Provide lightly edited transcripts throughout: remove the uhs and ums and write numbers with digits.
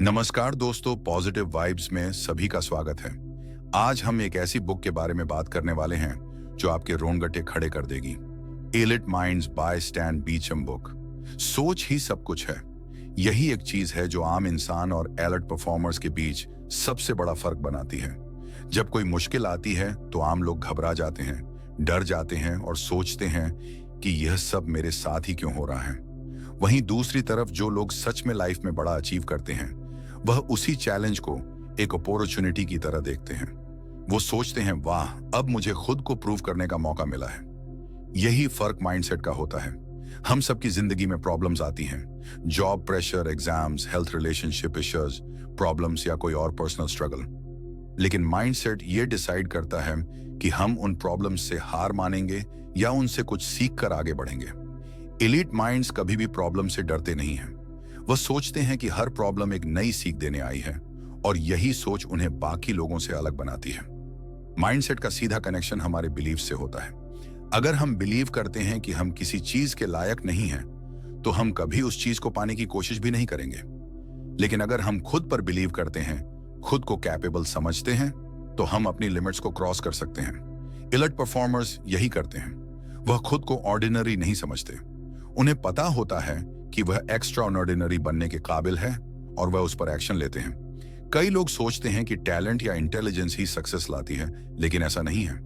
नमस्कार दोस्तों, positive vibes में सभी का स्वागत है। आज हम एक ऐसी बुक के बारे में बात करने वाले हैं जो आपके रोंगटे खड़े कर देगी। Elite minds by Stan Beecham book. सोच ही सब कुछ है। यही एक चीज है जो आम इंसान और एलिट परफॉर्मर्स के बीच सबसे बड़ा फर्क बनाती है। जब कोई मुश्किल आती है तो आम लोग घबरा जाते हैं, डर जाते हैं और सोचते हैं कि यह सब मेरे साथ ही क्यों हो रहा है। वहीं दूसरी तरफ जो लोग सच में लाइफ में बड़ा अचीव करते हैं, वह उसी चैलेंज को एक अपॉर्चुनिटी की तरह देखते हैं। वो सोचते हैं, वाह, अब मुझे खुद को प्रूव करने का मौका मिला है। यही फर्क माइंडसेट का होता है। हम सबकी जिंदगी में प्रॉब्लम्स आती हैं, job pressure, exams, health, relationship issues, problems या कोई और पर्सनल स्ट्रगल। लेकिन माइंडसेट ये डिसाइड करता है कि हम उन प्रॉब्लम्स से हार मानेंगे या उनसे कुछ सीख कर आगे बढ़ेंगे। एलीट माइंड्स कभी भी प्रॉब्लम से डरते नहीं हैं। वह सोचते हैं कि हर प्रॉब्लम एक नई सीख देने आई है और यही सोच उन्हें बाकी लोगों से अलग बनाती है। माइंडसेट का सीधा कनेक्शन हमारे बिलीफ से होता है। अगर हम बिलीव करते हैं कि हम किसी चीज के लायक नहीं हैं, तो हम कभी उस चीज को पाने की कोशिश भी नहीं करेंगे। लेकिन अगर हम खुद पर बिलीव करते हैं, खुद को कैपेबल समझते हैं, तो हम अपनी लिमिट्स को क्रॉस कर सकते हैं। एलिट परफॉर्मर्स यही करते हैं। वह खुद को ऑर्डिनरी नहीं समझते। उन्हें पता होता है कि वह एक्स्ट्रा ऑर्डिनरी बनने के काबिल है और वह उस पर एक्शन लेते हैं। कई लोग सोचते हैं कि टैलेंट या इंटेलिजेंस ही सक्सेस लाती है, लेकिन ऐसा नहीं है।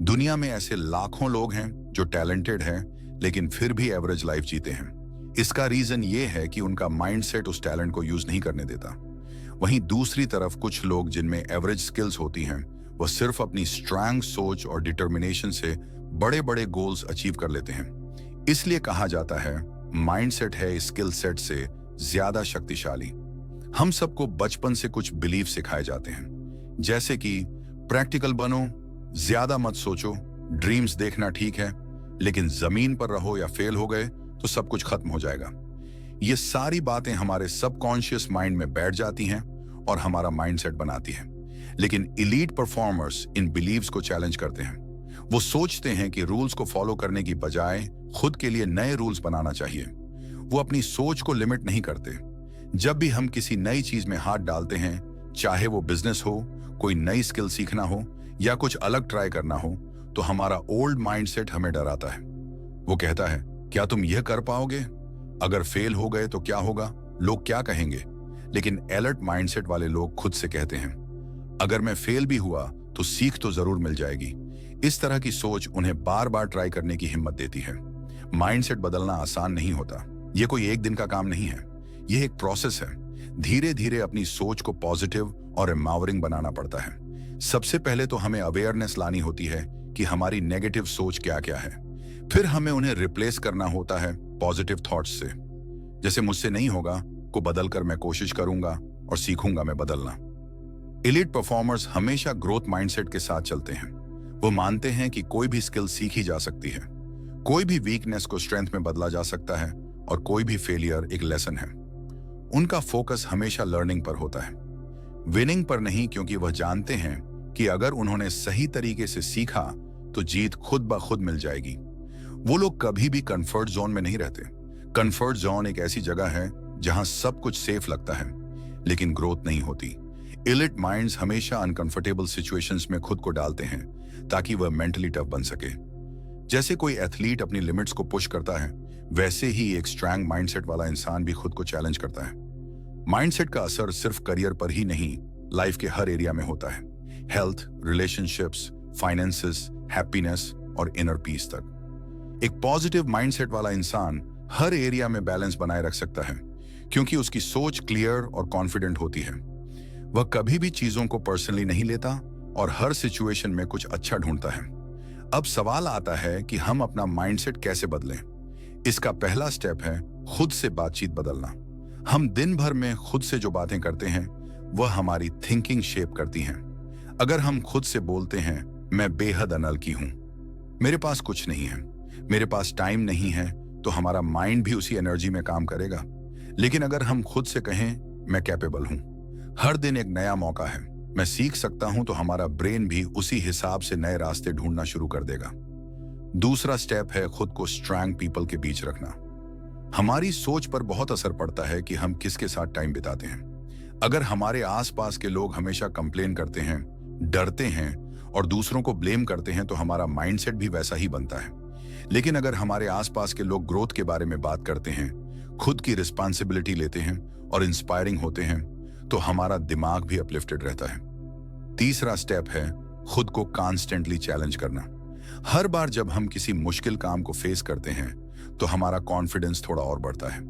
दुनिया में ऐसे लाखों लोग हैं जो टैलेंटेड हैं लेकिन फिर भी एवरेज लाइफ जीते हैं। इसका रीजन ये है कि उनका माइंडसेट उस टैलेंट को यूज नहीं करने देता। वहीं दूसरी तरफ कुछ लोग जिनमें एवरेज स्किल्स होती हैं, वह सिर्फ अपनी स्ट्रांग सोच और डिटर्मिनेशन से बड़े बड़े गोल्स अचीव कर लेते हैं। इसलिए कहा जाता है, माइंडसेट है स्किल सेट से ज्यादा शक्तिशाली। हम सबको बचपन से कुछ बिलीफ सिखाए जाते हैं, जैसे कि प्रैक्टिकल बनो, ज्यादा मत सोचो, ड्रीम्स देखना ठीक है, लेकिन जमीन पर रहो या फेल हो गए तो सब कुछ खत्म हो जाएगा। ये सारी बातें हमारे सबकॉन्शियस माइंड में बैठ जाती हैं और हमारा माइंडसेट बनाती हैं। लेकिन एलीट परफॉर्मर्स इन बिलीव्स को चैलेंज करते हैं। वो सोचते हैं कि रूल्स को फॉलो करने की बजाय खुद के लिए नए रूल्स बनाना चाहिए। वो अपनी सोच को लिमिट नहीं करते। जब भी हम किसी नई चीज में हाथ डालते हैं, चाहे वो बिजनेस हो, कोई नई स्किल सीखना हो या कुछ अलग ट्राई करना हो, तो हमारा ओल्ड माइंडसेट हमें डराता है। वो कहता है, क्या तुम यह कर पाओगे? अगर फेल हो गए तो क्या होगा? लोग क्या कहेंगे? लेकिन एलर्ट माइंडसेट वाले लोग खुद से कहते हैं, अगर मैं फेल भी हुआ तो सीख तो जरूर मिल जाएगी। इस तरह की सोच उन्हें बार बार ट्राई करने की हिम्मत देती है। माइंडसेट बदलना आसान नहीं होता। यह कोई एक दिन का काम नहीं है। यह एक प्रोसेस है। धीरे धीरे अपनी सोच को पॉजिटिव और एम्पावरिंग बनाना पड़ता है। सबसे पहले तो हमें अवेयरनेस लानी होती है कि हमारी नेगेटिव सोच क्या क्या है। फिर हमें उन्हें रिप्लेस करना होता है पॉजिटिव थॉट्स से। जैसे, मुझसे नहीं होगा को बदलकर मैं कोशिश करूंगा और सीखूंगा मैं बदलना। एलीट परफॉर्मर्स हमेशा ग्रोथ माइंडसेट के साथ चलते हैं। वो मानते हैं कि कोई भी स्किल सीखी जा सकती है, कोई भी वीकनेस को स्ट्रेंथ में बदला जा सकता है और कोई भी फेलियर एक लेसन है। उनका फोकस हमेशा लर्निंग पर होता है, विनिंग पर नहीं, क्योंकि वह जानते हैं कि अगर उन्होंने सही तरीके से सीखा तो जीत खुद ब खुद मिल जाएगी। वो लोग कभी भी कंफर्ट जोन में नहीं रहते। कंफर्ट जोन एक ऐसी जगह है जहां सब कुछ सेफ लगता है लेकिन ग्रोथ नहीं होती। एलिट माइंड्स हमेशा अनकंफर्टेबल सिचुएशंस में खुद को डालते हैं ताकि वह मेंटली टफ बन सके। जैसे कोई एथलीट अपनी लिमिट्स को पुश करता है, वैसे ही एक स्ट्रांग माइंडसेट वाला इंसान भी खुद को चैलेंज करता है। माइंडसेट का असर सिर्फ करियर पर ही नहीं, लाइफ के हर एरिया में होता है। हेल्थ, रिलेशनशिप्स, फाइनेंसेस, हैप्पीनेस और इनर पीस तक। एक पॉजिटिव माइंडसेट वाला इंसान हर एरिया में बैलेंस बनाए रख सकता है, क्योंकि उसकी सोच क्लियर और कॉन्फिडेंट होती है। वह कभी भी चीजों को पर्सनली नहीं लेता और हर सिचुएशन में कुछ अच्छा ढूंढता है। अब सवाल आता है कि हम अपना माइंडसेट कैसे बदलें। इसका पहला स्टेप है खुद से बातचीत बदलना। हम दिन भर में खुद से जो बातें करते हैं, वह हमारी थिंकिंग शेप करती हैं। अगर हम खुद से बोलते हैं, मैं बेहद अनलकी हूं, मेरे पास कुछ नहीं है, मेरे पास टाइम नहीं है, तो हमारा माइंड भी उसी एनर्जी में काम करेगा। लेकिन अगर हम खुद से कहें, मैं कैपेबल हूं, हर दिन एक नया मौका है, मैं सीख सकता हूं, तो हमारा ब्रेन भी उसी हिसाब से नए रास्ते ढूंढना शुरू कर देगा। दूसरा स्टेप है खुद को स्ट्रांग पीपल के बीच रखना। हमारी सोच पर बहुत असर पड़ता है कि हम किसके साथ टाइम बिताते हैं। अगर हमारे आसपास के लोग हमेशा कंप्लेन करते हैं, डरते हैं और दूसरों को ब्लेम करते हैं तो हमारा माइंडसेट भी वैसा ही बनता है। लेकिन अगर हमारे आसपास के लोग ग्रोथ के बारे में बात करते हैं, खुद की रिस्पॉन्सिबिलिटी लेते हैं और इंस्पायरिंग होते हैं, तो हमारा दिमाग भी अपलिफ्टेड रहता है। तीसरा स्टेप है खुद को कॉन्स्टेंटली चैलेंज करना। हर बार जब हम किसी मुश्किल काम को फेस करते हैं तो हमारा कॉन्फिडेंस थोड़ा और बढ़ता है,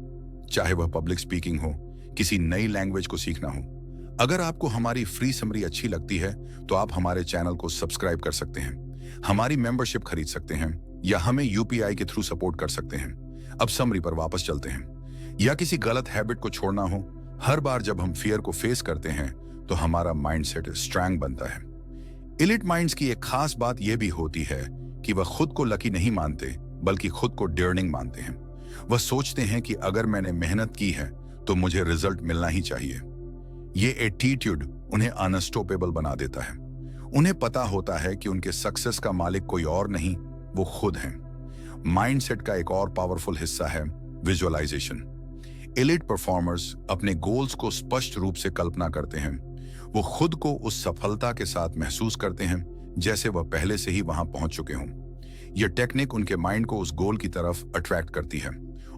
चाहे वह पब्लिक स्पीकिंग हो, किसी नई लैंग्वेज को सीखना हो। अगर आपको हमारी फ्री समरी अच्छी लगती है तो आप हमारे चैनल को सब्सक्राइब कर सकते हैं, हमारी मेंबरशिप खरीद सकते हैं या हमें यूपीआई के थ्रू सपोर्ट कर सकते हैं। अब समरी पर वापस चलते हैं। या किसी गलत हैबिट को छोड़ना हो, हर बार जब हम फियर को फेस करते हैं तो हमारा माइंडसेट स्ट्रांग बनता है। एलिट माइंड्स की एक खास बात यह भी होती है कि वह खुद को लकी नहीं मानते बल्कि खुद को डेयरिंग मानते हैं। वह सोचते हैं कि अगर मैंने मेहनत की है तो मुझे रिजल्ट मिलना ही चाहिए। ये एटीट्यूड उन्हें अनस्टॉपेबल बना देता है। उन्हें पता होता है कि उनके सक्सेस का मालिक कोई और नहीं, वो खुद हैं। माइंडसेट का एक और पावरफुल हिस्सा है विजुअलाइजेशन। एलिट परफॉर्मर्स अपने गोल्स को स्पष्ट रूप से कल्पना करते हैं। वो खुद को उस सफलता के साथ महसूस करते हैं जैसे वह पहले से ही वहां पहुंच चुके हों। यह टेक्निक उनके माइंड को उस गोल की तरफ अट्रैक्ट करती है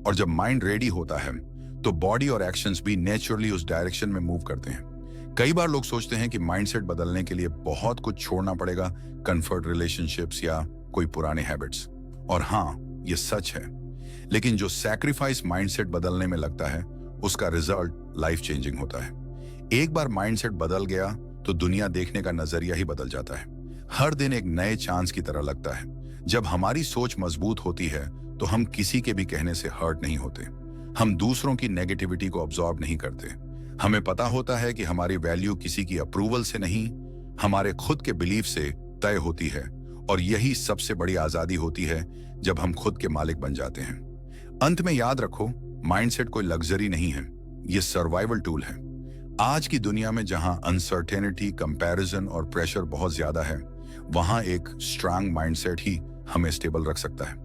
और जब माइंड रेडी होता है तो बॉडी और एक्शंस भी नेचुरली उस डायरेक्शन में मूव करते हैं। कई बार लोग सोचते हैं कि माइंडसेट बदलने के लिए बहुत कुछ छोड़ना पड़ेगा, कंफर्ट रिलेशनशिप्स या कोई पुराने हैबिट्स। और हाँ, ये सच है, लेकिन जो सैक्रिफाइस माइंडसेट बदलने में लगता है उसका रिजल्ट लाइफ चेंजिंग होता है। एक बार माइंडसेट बदल गया तो दुनिया देखने का नजरिया ही बदल जाता है। हर दिन एक नए चांस की तरह लगता है। जब हमारी सोच मजबूत होती है तो हम किसी के भी कहने से हर्ट नहीं होते। हम दूसरों की नेगेटिविटी को ऑब्जॉर्व नहीं करते। हमें पता होता है कि हमारी वैल्यू किसी की अप्रूवल से नहीं, हमारे खुद के बिलीफ से तय होती है। और यही सबसे बड़ी आजादी होती है जब हम खुद के मालिक बन जाते हैं। अंत में याद रखो, माइंडसेट कोई लग्जरी नहीं है, ये सर्वाइवल टूल है। आज की दुनिया में जहां अनसर्टेनिटी, कंपैरिजन और प्रेशर बहुत ज्यादा है, वहां एक स्ट्रांग माइंडसेट ही हमें स्टेबल रख सकता है।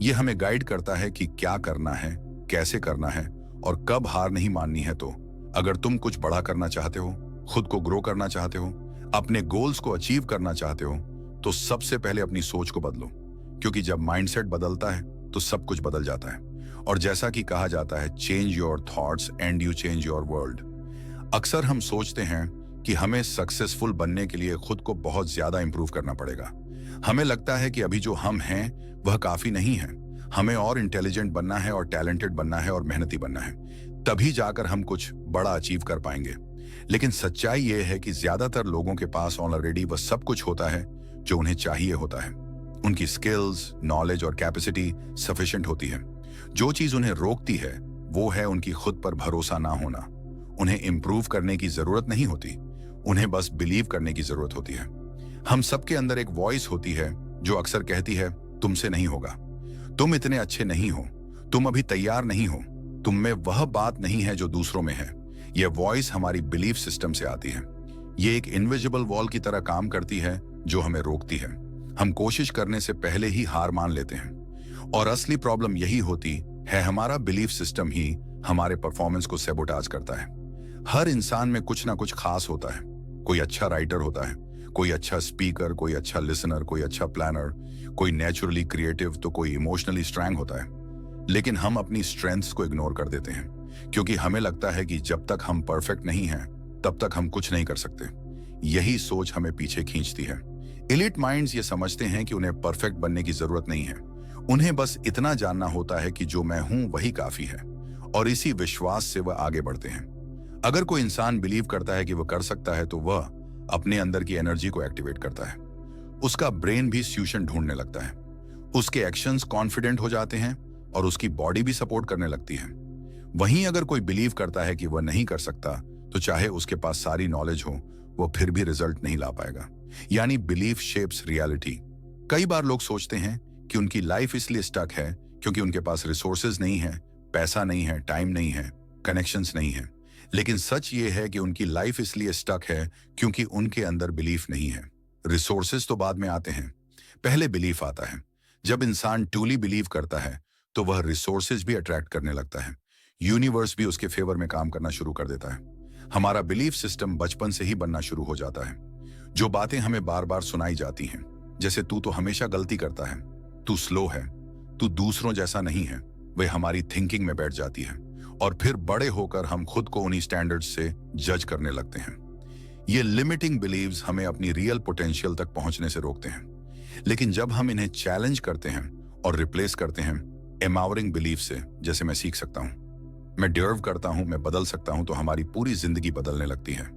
यह हमें गाइड करता है कि क्या करना है, कैसे करना है और कब हार नहीं माननी है। तो अगर तुम कुछ बड़ा करना चाहते हो, खुद को ग्रो करना चाहते हो, अपने गोल्स को अचीव करना चाहते हो, तो सबसे पहले अपनी सोच को बदलो, क्योंकि जब माइंडसेट बदलता है तो सब कुछ बदल जाता है। और जैसा कि कहा जाता है, change your thoughts and you change your world. अक्सर हम सोचते हैं कि हमें सक्सेसफुल बनने के लिए खुद को बहुत ज्यादा इंप्रूव करना पड़ेगा। हमें लगता है कि अभी जो हम हैं वह काफी नहीं है, हमें और इंटेलिजेंट बनना है और टैलेंटेड बनना है और मेहनती बनना है, तभी जाकर हम कुछ बड़ा अचीव कर पाएंगे। लेकिन सच्चाई यह है कि ज्यादातर लोगों के पास ऑलरेडी वह सब कुछ होता है जो उन्हें चाहिए होता है। उनकी स्किल्स, नॉलेज और कैपेसिटी सफिशिएंट होती है। जो चीज उन्हें रोकती है वो है उनकी खुद पर भरोसा ना होना। उन्हें इंप्रूव करने की जरूरत नहीं होती, उन्हें बस बिलीव करने की जरूरत होती है। हम सबके अंदर एक वॉइस होती है जो अक्सर कहती है, तुमसे नहीं होगा, तुम इतने अच्छे नहीं हो, तुम अभी तैयार नहीं हो, तुम में वह बात नहीं है जो दूसरों में है। यह वॉइस हमारी बिलीफ सिस्टम से आती है। ये एक इनविजिबल वॉल की तरह काम करती है जो हमें रोकती है। हम कोशिश करने से पहले ही हार मान लेते हैं और असली प्रॉब्लम यही होती है, हमारा बिलीफ सिस्टम ही हमारे परफॉर्मेंस को सैबोटाज करता है। हर इंसान में कुछ ना कुछ खास होता है। कोई अच्छा राइटर होता है, कोई अच्छा स्पीकर, कोई अच्छा लिसनर, कोई अच्छा प्लानर, कोई नेचुरली क्रिएटिव तो कोई इमोशनली स्ट्रांग होता है। लेकिन हम अपनी स्ट्रेंथ्स को इग्नोर कर देते हैं क्योंकि हमें लगता है कि जब तक हम परफेक्ट नहीं हैं तब तक हम कुछ नहीं कर सकते। यही सोच हमें पीछे खींचती है। एलिट माइंड्स ये समझते हैं कि उन्हें परफेक्ट बनने की जरूरत नहीं है, उन्हें बस इतना जानना होता है कि जो मैं हूं वही काफी है, और इसी विश्वास से वह आगे बढ़ते हैं। अगर कोई इंसान बिलीव करता है कि वह कर सकता है तो वह अपने अंदर की एनर्जी को एक्टिवेट करता है। उसका ब्रेन भी सॉल्यूशन ढूंढने लगता है, उसके एक्शंस कॉन्फिडेंट हो जाते हैं और उसकी बॉडी भी सपोर्ट करने लगती है। वहीं अगर कोई बिलीव करता है कि वह नहीं कर सकता तो चाहे उसके पास सारी नॉलेज हो, वह फिर भी रिजल्ट नहीं ला पाएगा। यानी बिलीफ शेप्स रियलिटी। कई बार लोग सोचते हैं कि उनकी लाइफ इसलिए स्टक है क्योंकि उनके पास रिसोर्सेज नहीं है, पैसा नहीं है, टाइम नहीं है, कनेक्शंस नहीं है। लेकिन सच ये है कि उनकी लाइफ इसलिए स्टक है क्योंकि उनके अंदर बिलीफ नहीं है। रिसोर्सेज तो बाद में आते हैं, पहले बिलीफ आता है। जब इंसान ट्रूली बिलीव करता है तो वह रिसोर्सेज भी अट्रैक्ट करने लगता है। यूनिवर्स भी उसके फेवर में काम करना शुरू कर देता है। हमारा बिलीफ सिस्टम बचपन से ही बनना शुरू हो जाता है। जो बातें हमें बार बार सुनाई जाती हैं, जैसे तू तो हमेशा गलती करता है, तू स्लो है, तू दूसरों जैसा नहीं है, वे हमारी थिंकिंग में बैठ जाती है और फिर बड़े होकर हम खुद को उन्हीं स्टैंडर्ड्स से जज करने लगते हैं। ये लिमिटिंग बिलीव्स हमें अपनी रियल पोटेंशियल तक पहुंचने से रोकते हैं। लेकिन जब हम इन्हें चैलेंज करते हैं और रिप्लेस करते हैं एम्पावरिंग बिलीफ से, जैसे मैं सीख सकता हूं, मैं डिजर्व करता हूं, मैं बदल सकता हूं, तो हमारी पूरी जिंदगी बदलने लगती है।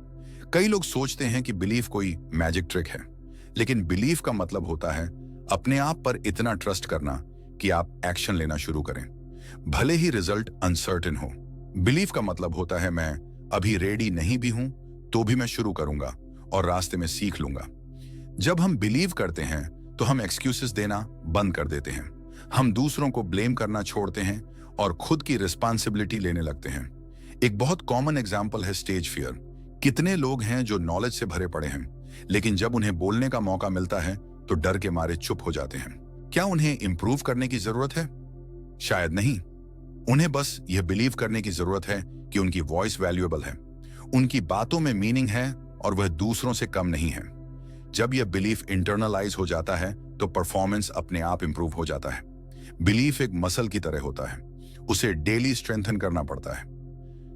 कई लोग सोचते हैं कि बिलीफ कोई मैजिक ट्रिक है, लेकिन बिलीफ का मतलब होता है अपने आप पर इतना ट्रस्ट करना कि आप एक्शन लेना शुरू करें, भले ही रिजल्ट अनसर्टेन हो। बिलीफ का मतलब होता है मैं अभी रेडी नहीं भी हूं तो भी मैं शुरू करूंगा और रास्ते में सीख लूंगा। जब हम बिलीव करते हैं तो हम एक्सक्यूजेस देना बंद कर देते हैं, हम दूसरों को ब्लेम करना छोड़ते हैं और खुद की रिस्पॉन्सिबिलिटी लेने लगते हैं। एक बहुत कॉमन एग्जाम्पल है स्टेज फियर। कितने लोग हैं जो नॉलेज से भरे पड़े हैं, लेकिन जब उन्हें बोलने का मौका मिलता है तो डर के मारे चुप हो जाते हैं। क्या उन्हें इंप्रूव करने की जरूरत है? शायद नहीं। उन्हें बस यह बिलीव करने की जरूरत है कि उनकी वॉइस वैल्यूएबल है, उनकी बातों में मीनिंग है और वह दूसरों से कम नहीं है। जब यह बिलीफ इंटरनलाइज हो जाता है तो परफॉर्मेंस अपने आप इंप्रूव हो जाता है। बिलीफ एक मसल की तरह होता है, उसे डेली स्ट्रेंथन करना पड़ता है।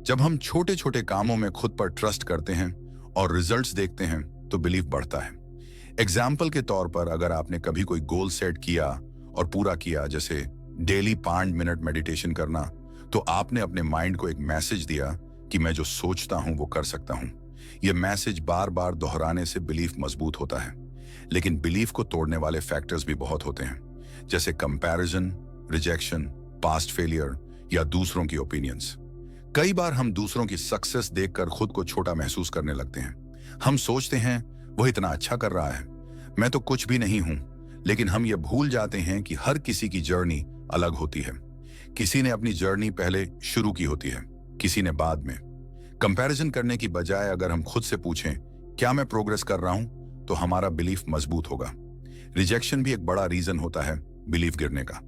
जब हम छोटे छोटे कामों में खुद पर ट्रस्ट करते हैं और रिजल्ट्स देखते हैं तो बिलीफ बढ़ता है। एग्जाम्पल के तौर पर, अगर आपने कभी कोई गोल सेट किया और पूरा किया, जैसे डेली 5 मिनट मेडिटेशन करना, तो आपने अपने माइंड को एक मैसेज दिया कि मैं जो सोचता हूं वो कर सकता हूं। यह मैसेज बार बार दोहराने से बिलीफ मजबूत होता है। लेकिन बिलीफ को तोड़ने वाले फैक्टर्स भी बहुत होते हैं, जैसे कंपैरिजन, रिजेक्शन, पास्ट फेलियर या दूसरों की ओपिनियंस। कई बार हम दूसरों की सक्सेस देखकर खुद को छोटा महसूस करने लगते हैं। हम सोचते हैं वो इतना अच्छा कर रहा है, मैं तो कुछ भी नहीं हूं। लेकिन हम ये भूल जाते हैं कि हर किसी की जर्नी अलग होती है। किसी ने अपनी जर्नी पहले शुरू की होती है, किसी ने बाद में। कंपैरिजन करने की बजाय अगर हम खुद से पूछें क्या मैं प्रोग्रेस कर रहा हूं, तो हमारा बिलीफ मजबूत होगा। रिजेक्शन भी एक बड़ा रीजन होता है बिलीफ गिरने का।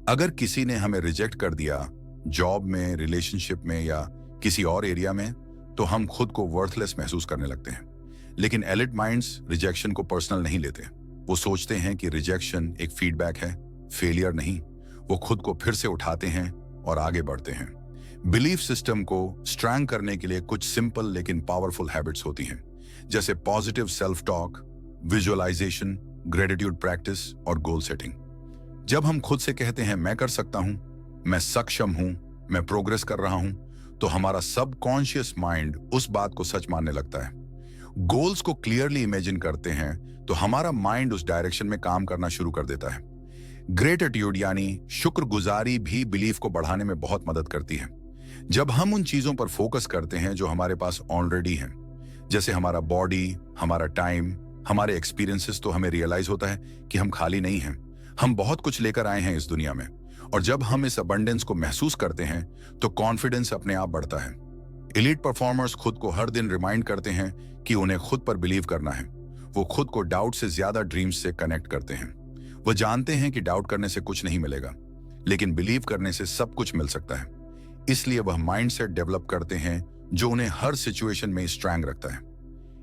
अगर किसी ने हमें रिजेक्ट कर दिया, जॉब में, रिलेशनशिप में या किसी और एरिया में, तो हम खुद को वर्थलेस महसूस करने लगते हैं। लेकिन एलिट माइंड्स रिजेक्शन को पर्सनल नहीं लेते। वो सोचते हैं कि रिजेक्शन एक फीडबैक है, फेलियर नहीं। वो खुद को फिर से उठाते हैं और आगे बढ़ते हैं। बिलीफ सिस्टम को स्ट्रॉन्ग करने के लिए कुछ सिंपल लेकिन पावरफुल हैबिट्स होती हैं, जैसे positive self talk, visualization, gratitude practice और गोल सेटिंग। जब हम खुद से कहते हैं मैं कर सकता हूं, मैं सक्षम हूं, मैं प्रोग्रेस कर रहा हूं, तो हमारा सबकॉन्शियस माइंड उस बात को सच मानने लगता है। गोल्स को क्लियरली इमेजिन करते हैं तो हमारा माइंड उस डायरेक्शन में काम करना शुरू कर देता है। ग्रेटिट्यूड यानी शुक्रगुजारी भी बिलीफ को बढ़ाने में बहुत मदद करती है। जब हम उन चीजों पर फोकस करते हैं जो हमारे पास ऑलरेडी हैं, जैसे हमारा बॉडी, हमारा टाइम, हमारे एक्सपीरियंसेस, तो हमें रियलाइज होता है कि हम खाली नहीं हैं। हम बहुत कुछ लेकर आए हैं इस दुनिया में। और जब हम इस अबंडेंस को महसूस करते हैं तो कॉन्फिडेंस अपने आप बढ़ता है। एलीट परफॉर्मर्स खुद को हर दिन रिमाइंड करते हैं कि उन्हें खुद पर बिलीव करना है। वो खुद को डाउट से ज्यादा ड्रीम्स से कनेक्ट करते हैं। वो जानते हैं कि डाउट करने से कुछ नहीं मिलेगा, लेकिन बिलीव करने से सब कुछ मिल सकता है। इसलिए वह माइंडसेट डेवलप करते हैं जो उन्हें हर सिचुएशन में स्ट्रांग रखता है।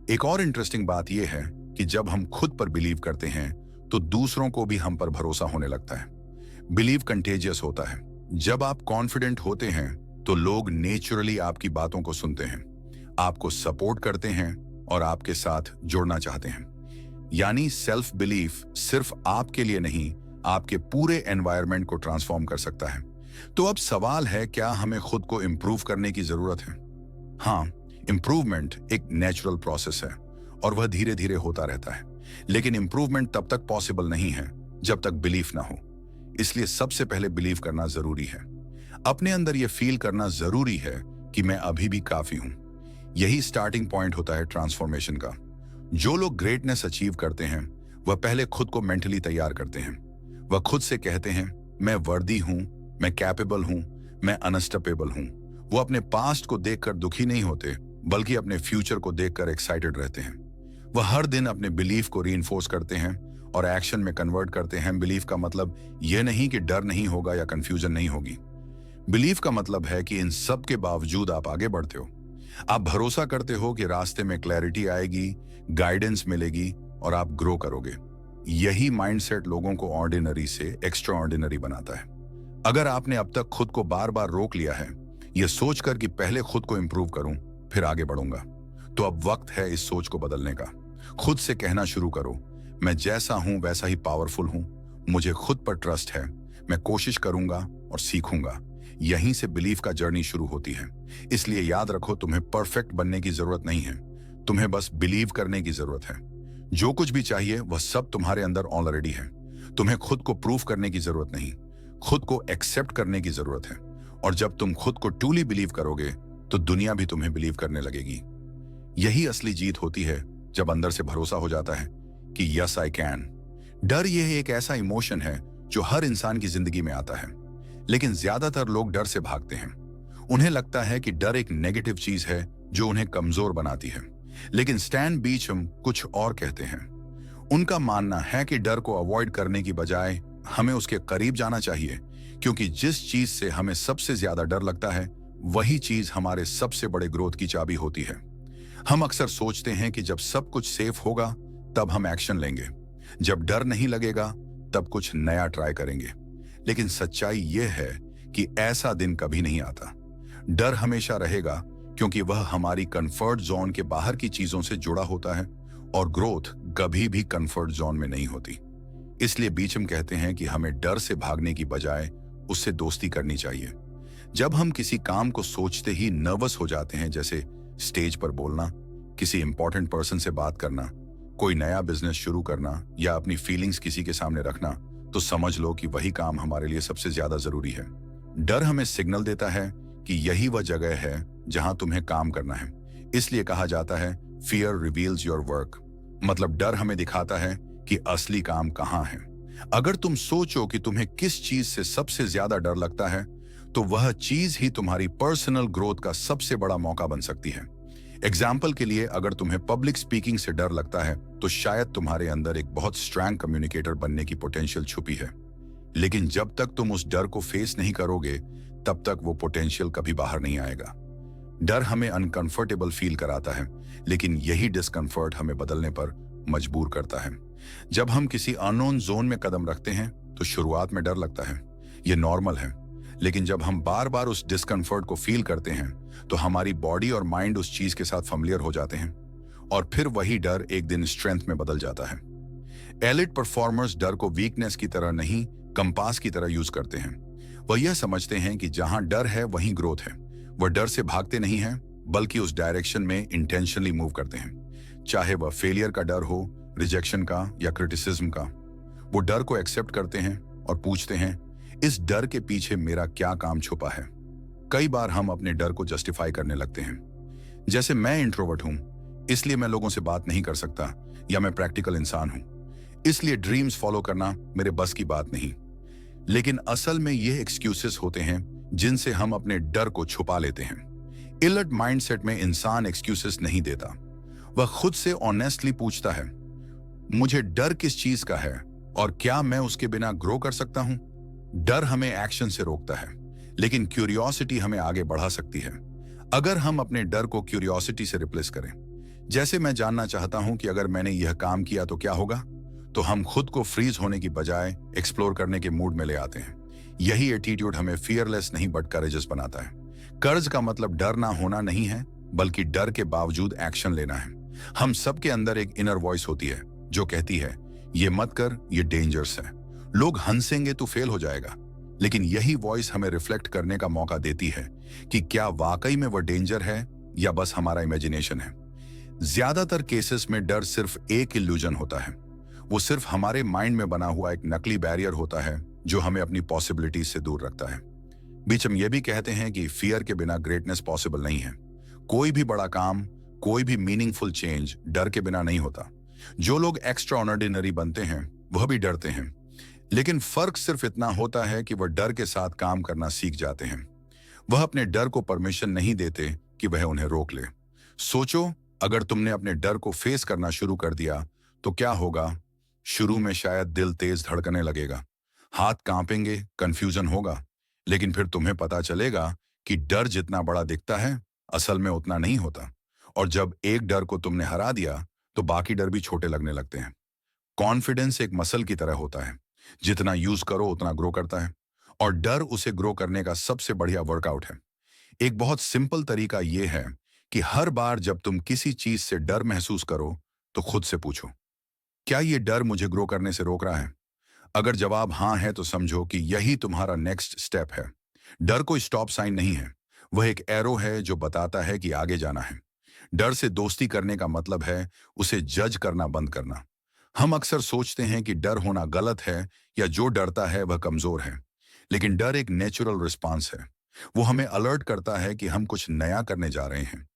एक और इंटरेस्टिंग बात यह है कि जब हम खुद पर बिलीव करते हैं तो दूसरों को भी हम पर भरोसा होने लगता है। बिलीव कंटेजियस होता है। जब आप कॉन्फिडेंट होते हैं तो लोग नेचुरली आपकी बातों को सुनते हैं, आपको सपोर्ट करते हैं और आपके साथ जुड़ना चाहते हैं। यानी सेल्फ बिलीफ सिर्फ आपके लिए नहीं, आपके पूरे एनवायरनमेंट को ट्रांसफॉर्म कर सकता है। तो अब सवाल है, क्या हमें खुद को इंप्रूव करने की जरूरत है? हाँ, इंप्रूवमेंट एक नेचुरल प्रोसेस है और वह धीरे धीरे होता रहता है। लेकिन इंप्रूवमेंट तब तक पॉसिबल नहीं है जब तक बिलीफ ना हो। इसलिए सबसे पहले बिलीव करना जरूरी है। अपने अंदर यह फील करना जरूरी है कि मैं अभी भी काफी हूं। यही स्टार्टिंग पॉइंट होता है ट्रांसफॉर्मेशन का। जो लोग ग्रेटनेस अचीव करते हैं वह पहले खुद को मेंटली तैयार करते हैं। वह खुद से कहते हैं मैं वर्दी हूं, मैं कैपेबल हूं, मैं अनस्टॉपेबल हूं। वो अपने पास्ट को देखकर दुखी नहीं होते, बल्कि अपने फ्यूचर को देखकर एक्साइटेड रहते हैं। वह हर दिन अपने बिलीफ को रीइंफोर्स करते हैं और एक्शन में कन्वर्ट करते हैं। बिलीफ का मतलब यह नहीं कि डर नहीं होगा या कंफ्यूजन नहीं होगी। बिलीफ का मतलब है कि इन सब के बावजूद आप आगे बढ़ते हो। आप भरोसा करते हो कि रास्ते में क्लैरिटी आएगी, गाइडेंस मिलेगी और आप ग्रो करोगे। यही माइंडसेट लोगों को ऑर्डिनरी से एक्स्ट्रा ऑर्डिनरी बनाता है। अगर आपने अब तक खुद को बार बार रोक लिया है, यह सोचकर कि पहले खुद को इंप्रूव करूं, फिर आगे बढ़ूंगा, तो अब वक्त है इस सोच को बदलने का। खुद से कहना शुरू करो, मैं जैसा हूं वैसा ही पावरफुल हूं, मुझे खुद पर ट्रस्ट है, मैं कोशिश करूंगा और सीखूंगा। यहीं से बिलीफ का जर्नी शुरू होती है। इसलिए याद रखो, तुम्हें परफेक्ट बनने की जरूरत नहीं है, तुम्हें बस बिलीव करने की जरूरत है। जो कुछ भी चाहिए वह सब तुम्हारे अंदर ऑलरेडी है। तुम्हें खुद को प्रूव करने की जरूरत नहीं, खुद को एक्सेप्ट करने की जरूरत है। और जब तुम खुद को ट्रूली बिलीव करोगे तो दुनिया भी तुम्हें बिलीव करने लगेगी। यही असली जीत होती है, जब अंदर से भरोसा हो जाता है कि यस आई कैन। डर यह एक ऐसा इमोशन है जो हर इंसान की जिंदगी में आता है, लेकिन ज्यादातर लोग डर से भागते हैं। उन्हें लगता है कि डर एक नेगेटिव चीज है जो उन्हें कमजोर बनाती है। लेकिन स्टैन बीचम कुछ और कहते हैं। उनका मानना है कि डर को अवॉइड करने की बजाय हमें उसके करीब जाना चाहिए, क्योंकि जिस चीज से हमें सबसे ज्यादा डर लगता है वही चीज हमारे सबसे बड़े ग्रोथ की चाबी होती है। हम अक्सर सोचते हैं कि जब सब कुछ सेफ होगा तब हम एक्शन लेंगे, जब डर नहीं लगेगा तब कुछ नया ट्राई करेंगे। लेकिन सच्चाई यह है कि ऐसा दिन कभी नहीं आता। डर हमेशा रहेगा, क्योंकि वह हमारी कंफर्ट जोन के बाहर की चीजों से जुड़ा होता है, और ग्रोथ कभी भी कंफर्ट जोन में नहीं होती। इसलिए बीचम कहते हैं कि हमें डर से भागने की बजाय उससे दोस्ती करनी चाहिए। जब हम किसी काम को सोचते ही नर्वस हो जाते हैं, जैसे स्टेज पर बोलना, किसी इंपॉर्टेंट पर्सन से बात करना, कोई नया बिजनेस शुरू करना या अपनी फीलिंग्स किसी के सामने रखना, तो समझ लो कि वही काम हमारे लिए सबसे ज्यादा जरूरी है। डर हमें सिग्नल देता है कि यही वह जगह है जहां तुम्हें काम करना है। इसलिए कहा जाता है फियर रिवील्स योर वर्क, मतलब डर हमें दिखाता है कि असली काम कहां है। अगर तुम सोचो कि तुम्हें किस चीज से सबसे ज्यादा डर लगता है, तो वह चीज ही तुम्हारी पर्सनल ग्रोथ का सबसे बड़ा मौका बन सकती है। एग्जाम्पल के लिए, अगर तुम्हें पब्लिक स्पीकिंग से डर लगता है, तो शायद तुम्हारे अंदर एक बहुत स्ट्रॉन्ग कम्युनिकेटर बनने की पोटेंशियल छुपी है। लेकिन जब तक तुम उस डर को फेस नहीं करोगे, तब तक वो पोटेंशियल कभी बाहर नहीं आएगा। डर हमें अनकंफर्टेबल फील कराता है, लेकिन यही डिस्कंफर्ट हमें बदलने पर मजबूर करता है। जब हम किसी अननोन जोन में कदम रखते हैं तो शुरुआत में डर लगता है, ये नॉर्मल है। लेकिन जब हम बार बार उस डिस्कंफर्ट को फील करते हैं तो हमारी बॉडी और माइंड उस चीज के साथ फैमिलियर हो जाते हैं, और फिर वही डर एक दिन स्ट्रेंथ में बदल जाता है। एलिट परफॉर्मर्स डर को वीकनेस की तरह नहीं, कंपास की तरह यूज करते हैं। वह यह समझते हैं कि जहां डर है वहीं ग्रोथ है। वह डर से भागते नहीं हैं, बल्कि उस डायरेक्शन में इंटेंशनली मूव करते हैं। चाहे वह फेलियर का डर हो, रिजेक्शन का या क्रिटिसिज्म का, वो डर को एक्सेप्ट करते हैं और पूछते हैं, इस डर के पीछे मेरा क्या काम छुपा है। कई बार हम अपने डर को जस्टिफाई करने लगते हैं, जैसे मैं इंट्रोवर्ट हूं इसलिए मैं लोगों से बात नहीं कर सकता, या मैं प्रैक्टिकल इंसान हूं इसलिए ड्रीम्स फॉलो करना मेरे बस की बात नहीं। लेकिन असल में ये एक्सक्यूजेस होते हैं जिनसे हम अपने डर को छुपा लेते हैं। इलट माइंडसेट में इंसान एक्सक्यूजेस नहीं देता, वह खुद से ऑनेस्टली पूछता है, मुझे डर किस चीज का है और क्या मैं उसके बिना ग्रो कर सकता हूं। डर हमें एक्शन से रोकता है, लेकिन क्यूरियोसिटी हमें आगे बढ़ा सकती है। अगर हम अपने डर को क्यूरियोसिटी से रिप्लेस करें, जैसे मैं जानना चाहता हूं कि अगर मैंने यह काम किया तो क्या होगा, तो हम खुद को फ्रीज होने की बजाय एक्सप्लोर करने के मूड में ले आते हैं। यही एटीट्यूड हमें फियरलेस नहीं बट करेजस बनाता है। कर्ज का मतलब डर ना होना नहीं है, बल्कि डर के बावजूद एक्शन लेना है। हम सबके अंदर एक इनर वॉइस होती है जो कहती है, ये मत कर, ये डेंजरस है, लोग हंसेंगे तो फेल हो जाएगा। लेकिन यही वॉइस हमें रिफ्लेक्ट करने का मौका देती है कि क्या वाकई में वह डेंजर है या बस हमारा इमेजिनेशन है। ज्यादातर केसेस में डर सिर्फ एक इल्यूजन होता है, वो सिर्फ हमारे माइंड में बना हुआ एक नकली बैरियर होता है जो हमें अपनी पॉसिबिलिटीज से दूर रखता है। बीचम ये भी कहते हैं कि फियर के बिना ग्रेटनेस पॉसिबल नहीं है। कोई भी बड़ा काम, कोई भी मीनिंगफुल चेंज डर के बिना नहीं होता। जो लोग एक्स्ट्रा ऑर्डिनरी बनते हैं वह भी डरते हैं, लेकिन फर्क सिर्फ इतना होता है कि वह डर के साथ काम करना सीख जाते हैं। वह अपने डर को परमिशन नहीं देते कि वह उन्हें रोक ले। सोचो, अगर तुमने अपने डर को फेस करना शुरू कर दिया तो क्या होगा। शुरू में शायद दिल तेज धड़कने लगेगा, हाथ कांपेंगे, कंफ्यूजन होगा, लेकिन फिर तुम्हें पता चलेगा कि डर जितना बड़ा दिखता है असल में उतना नहीं होता। और जब एक डर को तुमने हरा दिया तो बाकी डर भी छोटे लगने लगते हैं। कॉन्फिडेंस एक मसल की तरह होता है, जितना यूज करो उतना ग्रो करता है। और डर उसे ग्रो करने का सबसे बढ़िया वर्कआउट है। एक बहुत सिंपल तरीका यह है कि हर बार जब तुम किसी चीज से डर महसूस करो तो खुद से पूछो, क्या यह डर मुझे ग्रो करने से रोक रहा है? अगर जवाब हाँ है तो समझो कि यही तुम्हारा नेक्स्ट स्टेप है। डर कोई स्टॉप साइन नहीं है, वह एक एरो है जो बताता है कि आगे जाना है। डर से दोस्ती करने का मतलब है उसे जज करना बंद करना। हम अक्सर सोचते हैं कि डर होना गलत है या जो डरता है वह कमजोर है। लेकिन डर एक नेचुरल रिस्पांस है। वो हमें अलर्ट करता है कि हम कुछ नया करने जा रहे हैं।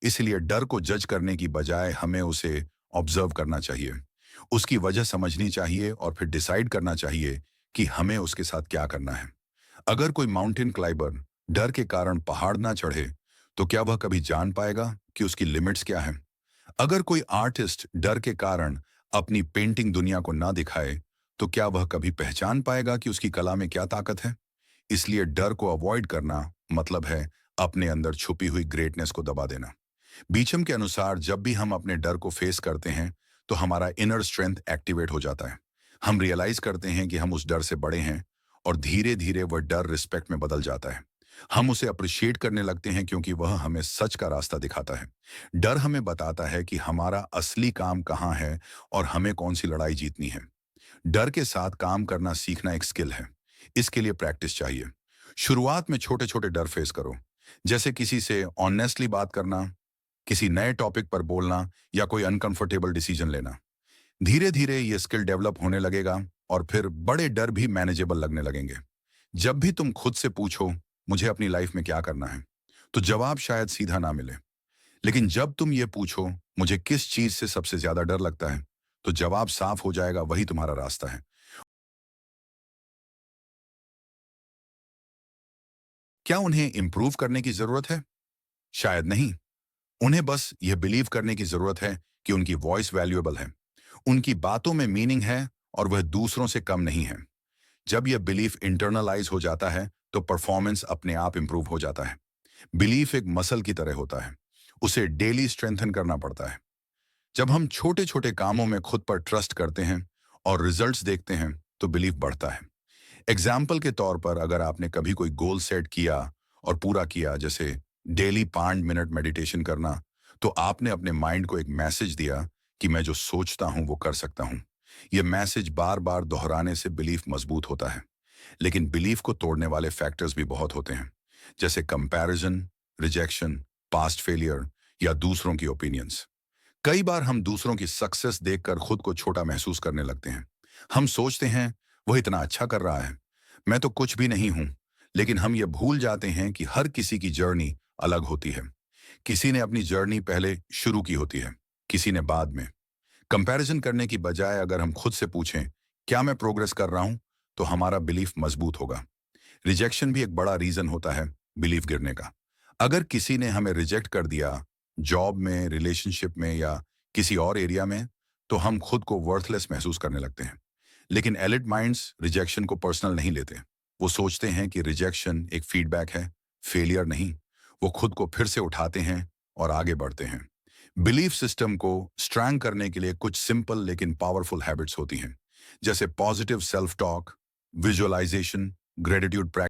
इसलिए डर को जज करने की बजाय हमें उसे ऑब्जर्व करना चाहिए, उसकी वजह समझनी चाहिए और फिर डिसाइड करना चाहिए कि हमें उसके साथ क्या करना है। अगर कोई माउंटेन क्लाइंबर डर के कारण पहाड़ ना चढ़े तो क्या वह कभी जान पाएगा कि उसकी लिमिट्स क्या है? अगर कोई आर्टिस्ट डर के कारण अपनी पेंटिंग दुनिया को ना दिखाए तो क्या वह कभी पहचान पाएगा कि उसकी कला में क्या ताकत है? इसलिए डर को अवॉइड करना मतलब है अपने अंदर छुपी हुई ग्रेटनेस को दबा देना। बीचम के अनुसार जब भी हम अपने डर को फेस करते हैं तो हमारा इनर स्ट्रेंथ एक्टिवेट हो जाता है। हम रियलाइज करते हैं कि हम उस डर से बड़े हैं और धीरे धीरे वह डर रिस्पेक्ट में बदल जाता है। हम उसे अप्रिशिएट करने लगते हैं क्योंकि वह हमें सच का रास्ता दिखाता है। डर हमें बताता है कि हमारा असली काम कहाँ है और हमें कौन सी लड़ाई जीतनी है। डर के साथ काम करना सीखना एक स्किल है। इसके लिए प्रैक्टिस चाहिए। शुरुआत में छोटे छोटे डर फेस करो, जैसे किसी से ऑनेस्टली बात करना, किसी नए टॉपिक पर बोलना या कोई अनकंफर्टेबल डिसीजन लेना। धीरे धीरे ये स्किल डेवलप होने लगेगा और फिर बड़े डर भी मैनेजेबल लगने लगेंगे। जब भी तुम खुद से पूछो मुझे अपनी लाइफ में क्या करना है, तो जवाब शायद सीधा ना मिले। लेकिन जब तुम ये पूछो मुझे किस चीज से सबसे ज्यादा डर लगता है, तो जवाब साफ हो जाएगा, वही तुम्हारा रास्ता है। क्या उन्हें इंप्रूव करने की जरूरत है? शायद नहीं। उन्हें बस यह बिलीव करने की जरूरत है कि उनकी वॉइस वैल्यूएबल है, उनकी बातों में मीनिंग है और वह दूसरों से कम नहीं है। जब यह बिलीफ इंटरनलाइज हो जाता है तो परफॉर्मेंस अपने आप इंप्रूव हो जाता है। बिलीफ एक मसल की तरह होता है, उसे डेली स्ट्रेंथन करना पड़ता है। जब हम छोटे छोटे कामों में खुद पर ट्रस्ट करते हैं और रिजल्ट्स देखते हैं तो बिलीफ बढ़ता है। एग्जाम्पल के तौर पर अगर आपने कभी कोई गोल सेट किया और पूरा किया, जैसे डेली 5 मिनट मेडिटेशन करना, तो आपने अपने माइंड को एक मैसेज दिया कि मैं जो सोचता हूं वो कर सकता हूं। यह मैसेज बार बार दोहराने से बिलीफ मजबूत होता है। लेकिन बिलीफ को तोड़ने वाले फैक्टर्स भी बहुत होते हैं, जैसे कंपैरिजन, रिजेक्शन, पास्ट फेलियर या दूसरों की ओपिनियंस। कई बार हम दूसरों की सक्सेस देखकर खुद को छोटा महसूस करने लगते हैं। हम सोचते हैं वह इतना अच्छा कर रहा है, मैं तो कुछ भी नहीं हूं। लेकिन हम ये भूल जाते हैं कि हर किसी की जर्नी अलग होती है। किसी ने अपनी जर्नी पहले शुरू की होती है, किसी ने बाद में। कंपैरिजन करने की बजाय अगर हम खुद से पूछें क्या मैं प्रोग्रेस कर रहा हूं, तो हमारा बिलीफ मजबूत होगा। रिजेक्शन भी एक बड़ा रीजन होता है बिलीफ गिरने का। अगर किसी ने हमें रिजेक्ट कर दिया, जॉब में, रिलेशनशिप में या किसी और एरिया में, तो हम खुद को वर्थलेस महसूस करने लगते हैं। लेकिन एलिट माइंड्स रिजेक्शन को पर्सनल नहीं लेते। वो सोचते हैं कि रिजेक्शन एक फीडबैक है, फेलियर नहीं। वो खुद को फिर से उठाते हैं और आगे बढ़ते हैं। बिलीफ सिस्टम को स्ट्रैंग करने के लिए कुछ सिंपल लेकिन पावरफुल हैबिट्स होती हैं, जैसे positive self talk, visualization, gratitude practice.